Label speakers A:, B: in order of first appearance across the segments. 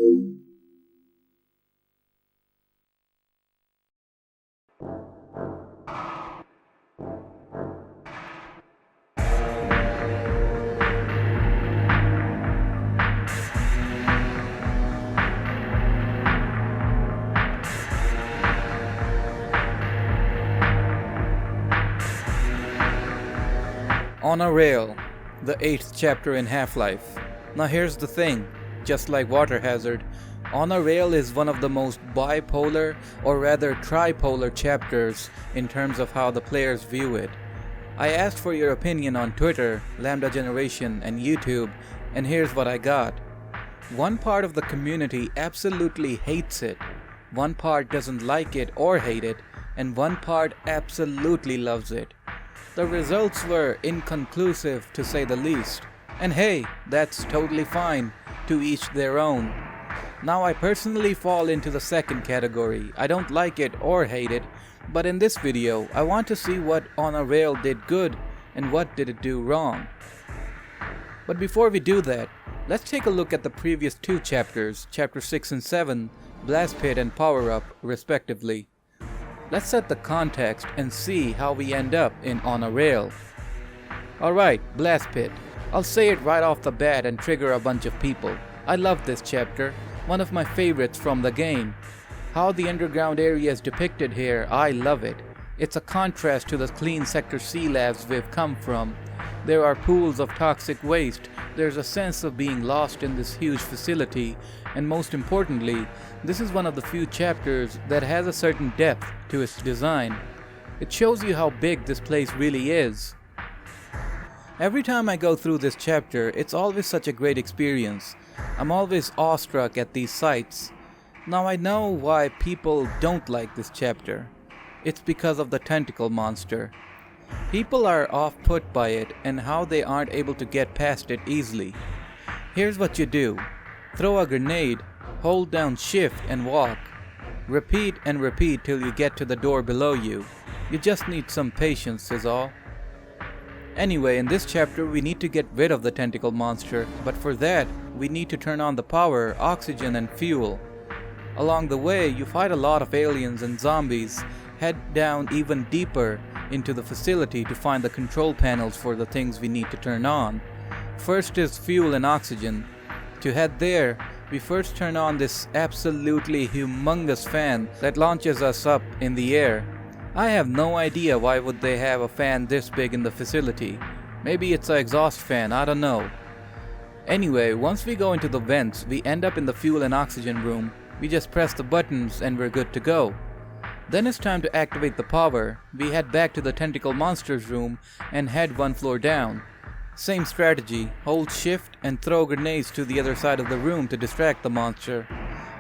A: On a Rail, the 8th chapter in Half-Life. Now here's the thing, just like Water Hazard, On a Rail is one of the most bipolar, or rather tripolar chapters in terms of how the players view it. I asked for your opinion on Twitter, Lambda Generation, and YouTube, and here's what I got. One part of the community absolutely hates it, one part doesn't like it or hate it, and one part absolutely loves it. The results were inconclusive to say the least, and hey, that's totally fine, to each their own. Now I personally fall into the second category. I don't like it or hate it, but in this video I want to see what On a Rail did good and what did it do wrong. But before we do that, let's take a look at the previous two chapters, chapter 6 and 7, Blast Pit and Power Up, respectively. Let's set the context and see how we end up in On a Rail. Alright, Blast Pit. I'll say it right off the bat and trigger a bunch of people. I love this chapter, one of my favorites from the game. How the underground area is depicted here, I love it. It's a contrast to the clean Sector C labs we've come from. There are pools of toxic waste, there's a sense of being lost in this huge facility, and most importantly, this is one of the few chapters that has a certain depth to its design. It shows you how big this place really is. Every time I go through this chapter, it's always such a great experience. I'm always awestruck at these sights. Now I know why people don't like this chapter. It's because of the tentacle monster. People are off-put by it and how they aren't able to get past it easily. Here's what you do. Throw a grenade, hold down shift and walk. Repeat and repeat till you get to the door below you. You just need some patience is all. Anyway, in this chapter we need to get rid of the tentacle monster, but for that we need to turn on the power, oxygen and fuel. Along the way you fight a lot of aliens and zombies, head down even deeper into the facility to find the control panels for the things we need to turn on. First is fuel and oxygen. To head there, we first turn on this absolutely humongous fan that launches us up in the air. I have no idea why would they have a fan this big in the facility. Maybe it's an exhaust fan, I don't know. Anyway, once we go into the vents, we end up in the fuel and oxygen room. We just press the buttons and we're good to go. Then it's time to activate the power. We head back to the tentacle monster's room and head one floor down. Same strategy, hold shift and throw grenades to the other side of the room to distract the monster.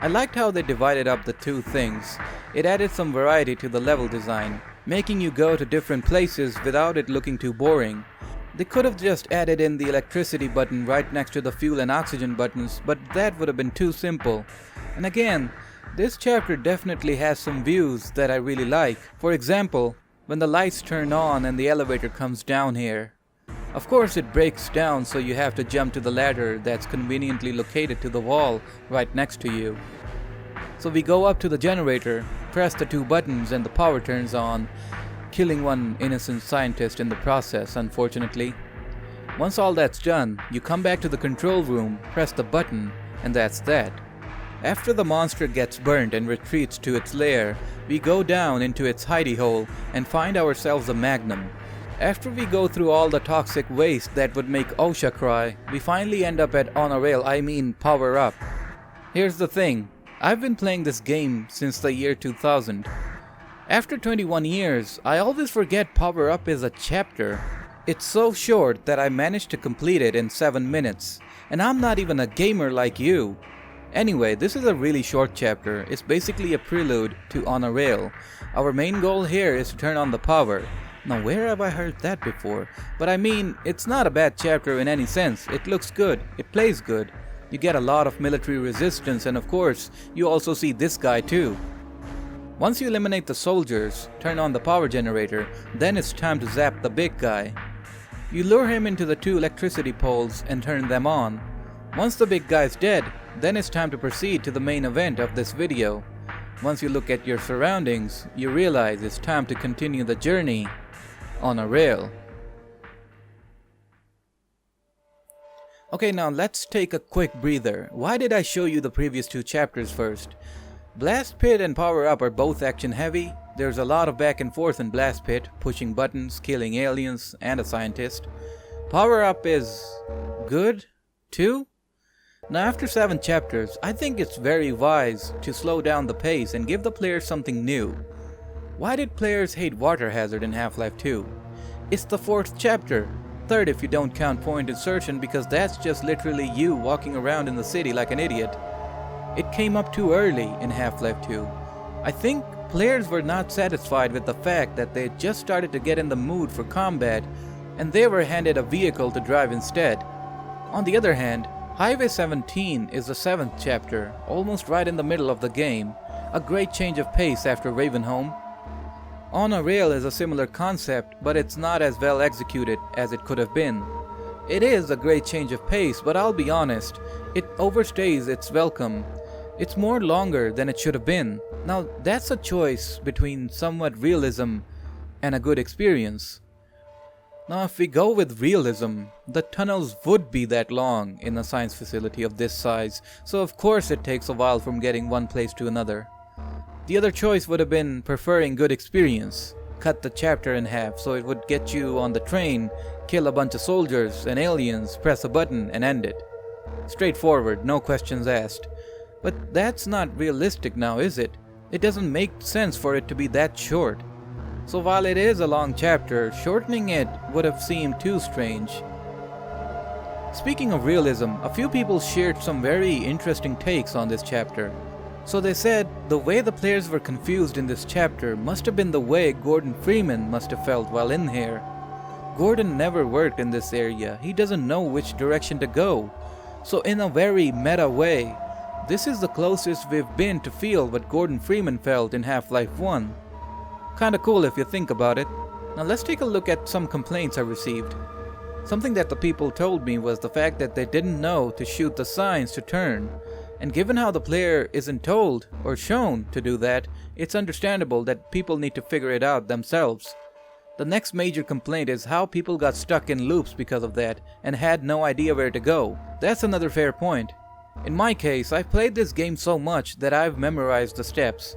A: I liked how they divided up the two things. It added some variety to the level design, making you go to different places without it looking too boring. They could have just added in the electricity button right next to the fuel and oxygen buttons, but that would have been too simple. And again, this chapter definitely has some views that I really like. For example, when the lights turn on and the elevator comes down here. Of course it breaks down, so you have to jump to the ladder that's conveniently located to the wall right next to you. So we go up to the generator, press the two buttons and the power turns on, killing one innocent scientist in the process, unfortunately. Once all that's done, you come back to the control room, press the button, and that's that. After the monster gets burnt and retreats to its lair, we go down into its hidey hole and find ourselves a magnum. After we go through all the toxic waste that would make OSHA cry, we finally end up at On a Rail, Power Up. Here's the thing, I've been playing this game since the year 2000. After 21 years, I always forget Power Up is a chapter. It's so short that I managed to complete it in 7 minutes, and I'm not even a gamer like you. Anyway, this is a really short chapter. It's basically a prelude to On a Rail. Our main goal here is to turn on the power. Now where have I heard that before? But I mean, it's not a bad chapter in any sense. It looks good, it plays good. You get a lot of military resistance, and of course, you also see this guy too. Once you eliminate the soldiers, turn on the power generator, then it's time to zap the big guy. You lure him into the two electricity poles and turn them on. Once the big guy's dead, then it's time to proceed to the main event of this video. Once you look at your surroundings, you realize it's time to continue the journey on a rail. Okay, now let's take a quick breather. Why did I show you the previous two chapters first? Blast Pit and Power Up are both action heavy. There's a lot of back and forth in Blast Pit, pushing buttons, killing aliens, and a scientist. Power Up is good, too? Now after 7 chapters, I think it's very wise to slow down the pace and give the players something new. Why did players hate Water Hazard in Half-Life 2? It's the 4th chapter. 3rd if you don't count point insertion, because that's just literally you walking around in the city like an idiot. It came up too early in Half-Life 2. I think players were not satisfied with the fact that they just started to get in the mood for combat and they were handed a vehicle to drive instead. On the other hand, Highway 17 is the 7th chapter, almost right in the middle of the game, a great change of pace after Ravenholm. On a Rail is a similar concept, but it's not as well executed as it could have been. It is a great change of pace, but I'll be honest, it overstays its welcome. It's more longer than it should have been. Now that's a choice between somewhat realism and a good experience. Now if we go with realism, the tunnels would be that long in a science facility of this size, so of course it takes a while from getting one place to another. The other choice would have been preferring good experience. Cut the chapter in half so it would get you on the train, kill a bunch of soldiers and aliens, press a button and end it. Straightforward, no questions asked. But that's not realistic now, is it? It doesn't make sense for it to be that short. So while it is a long chapter, shortening it would have seemed too strange. Speaking of realism, a few people shared some very interesting takes on this chapter. So they said the way the players were confused in this chapter must have been the way Gordon Freeman must have felt while in here. Gordon never worked in this area, he doesn't know which direction to go. So in a very meta way, this is the closest we've been to feel what Gordon Freeman felt in Half-Life 1. Kinda cool if you think about it. Now let's take a look at some complaints I received. Something that the people told me was the fact that they didn't know to shoot the signs to turn. And given how the player isn't told or shown to do that, it's understandable that people need to figure it out themselves. The next major complaint is how people got stuck in loops because of that and had no idea where to go. That's another fair point. In my case, I've played this game so much that I've memorized the steps.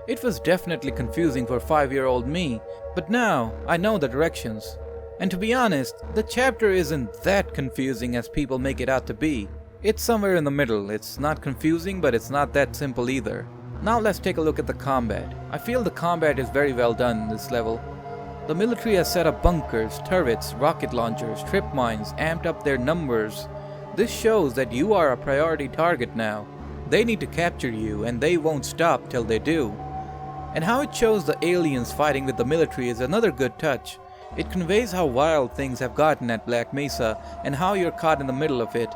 A: It was definitely confusing for 5-year-old me, but now I know the directions. And to be honest, the chapter isn't that confusing as people make it out to be. It's somewhere in the middle. It's not confusing, but it's not that simple either. Now let's take a look at the combat. I feel the combat is very well done in this level. The military has set up bunkers, turrets, rocket launchers, trip mines, amped up their numbers. This shows that you are a priority target now. They need to capture you, and they won't stop till they do. And how it shows the aliens fighting with the military is another good touch. It conveys how wild things have gotten at Black Mesa, and how you're caught in the middle of it.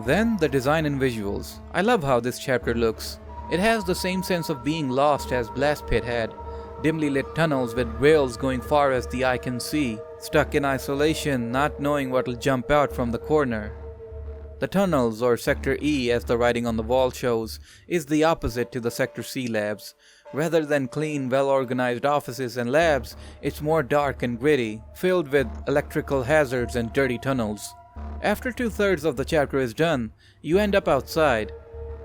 A: Then the design and visuals. I love how this chapter looks. It has the same sense of being lost as Blast Pit had. Dimly lit tunnels with rails going far as the eye can see. Stuck in isolation, not knowing what'll jump out from the corner. The tunnels, or Sector E as the writing on the wall shows, is the opposite to the Sector C labs. Rather than clean, well-organized offices and labs, it's more dark and gritty, filled with electrical hazards and dirty tunnels. After 2/3 of the chapter is done, you end up outside,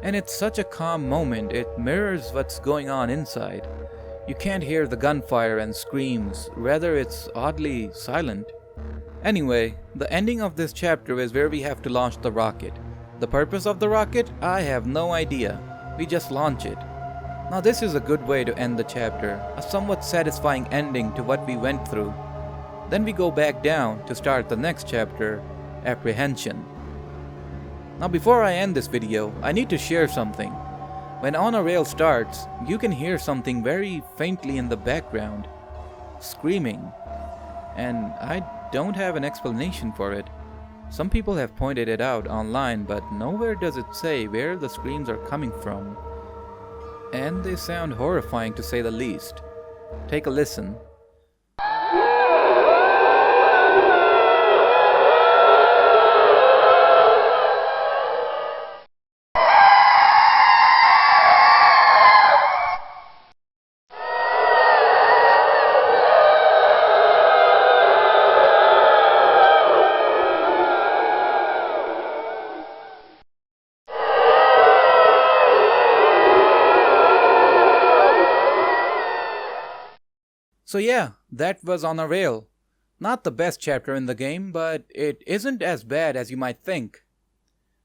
A: and it's such a calm moment, it mirrors what's going on inside. You can't hear the gunfire and screams, rather it's oddly silent. Anyway, the ending of this chapter is where we have to launch the rocket. The purpose of the rocket? I have no idea. We just launch it. Now this is a good way to end the chapter, a somewhat satisfying ending to what we went through. Then we go back down to start the next chapter, Apprehension. Now before I end this video, I need to share something. When On a Rail starts, you can hear something very faintly in the background. Screaming. And I don't have an explanation for it. Some people have pointed it out online, but nowhere does it say where the screams are coming from. And they sound horrifying to say the least. Take a listen. So yeah, that was On a Rail. Not the best chapter in the game, but it isn't as bad as you might think.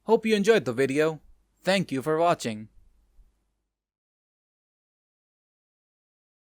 A: Hope you enjoyed the video. Thank you for watching.